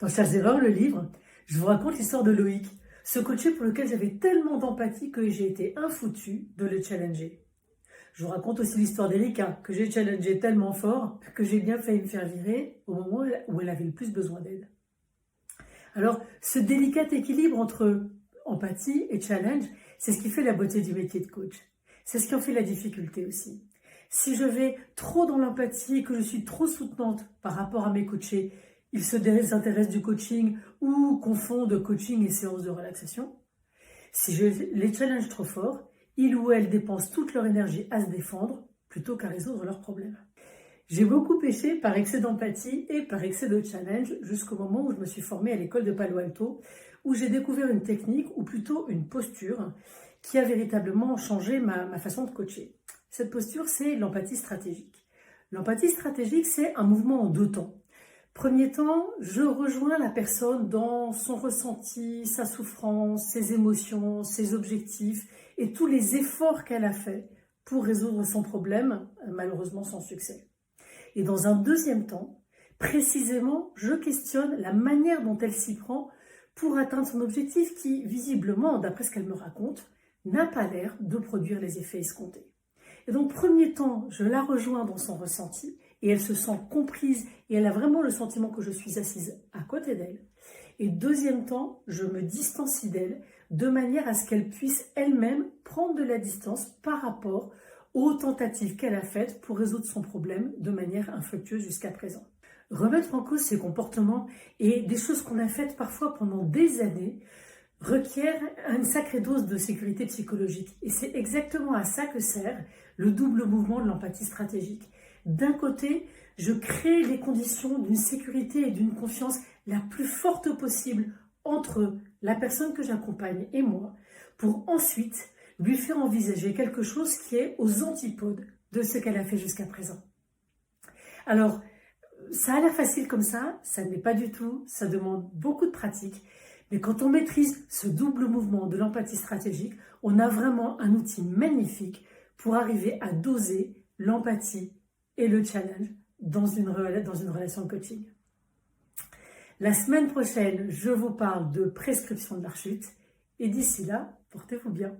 Dans Charles Erreurs, le livre, je vous raconte l'histoire de Loïc, ce coaché pour lequel j'avais tellement d'empathie que j'ai été infoutu de le challenger. Je vous raconte aussi l'histoire d'Erika, que j'ai challengé tellement fort que j'ai bien failli me faire virer au moment où elle avait le plus besoin d'aide. Alors, ce délicat équilibre entre empathie et challenge, c'est ce qui fait la beauté du métier de coach. C'est ce qui en fait la difficulté aussi. Si je vais trop dans l'empathie et que je suis trop soutenante par rapport à mes coachés, ils se désintéressent du coaching ou confondent coaching et séance de relaxation. Si je les challenge trop fort, ils ou elles dépensent toute leur énergie à se défendre plutôt qu'à résoudre leurs problèmes. J'ai beaucoup péché par excès d'empathie et par excès de challenge jusqu'au moment où je me suis formée à l'école de Palo Alto, où j'ai découvert une technique ou plutôt une posture qui a véritablement changé ma façon de coacher. Cette posture, c'est l'empathie stratégique. L'empathie stratégique, c'est un mouvement en deux temps. Premier temps, je rejoins la personne dans son ressenti, sa souffrance, ses émotions, ses objectifs et tous les efforts qu'elle a fait pour résoudre son problème, malheureusement sans succès. Et dans un deuxième temps, précisément, je questionne la manière dont elle s'y prend pour atteindre son objectif qui, visiblement, d'après ce qu'elle me raconte, n'a pas l'air de produire les effets escomptés. Et donc, premier temps, je la rejoins dans son ressenti et elle se sent comprise et elle a vraiment le sentiment que je suis assise à côté d'elle. Et deuxième temps, je me distancie d'elle de manière à ce qu'elle puisse elle-même prendre de la distance par rapport aux tentatives qu'elle a faites pour résoudre son problème de manière infructueuse jusqu'à présent. Remettre en cause ses comportements et des choses qu'on a faites parfois pendant des années requiert une sacrée dose de sécurité psychologique. Et c'est exactement à ça que sert le double mouvement de l'empathie stratégique. D'un côté, je crée les conditions d'une sécurité et d'une confiance la plus forte possible entre la personne que j'accompagne et moi, pour ensuite lui faire envisager quelque chose qui est aux antipodes de ce qu'elle a fait jusqu'à présent. Alors, ça a l'air facile comme ça ne l'est pas du tout, ça demande beaucoup de pratique. Mais quand on maîtrise ce double mouvement de l'empathie stratégique, on a vraiment un outil magnifique pour arriver à doser l'empathie et le challenge dans une relation de coaching. La semaine prochaine, je vous parle de prescription de la rechute. Et d'ici là, portez-vous bien.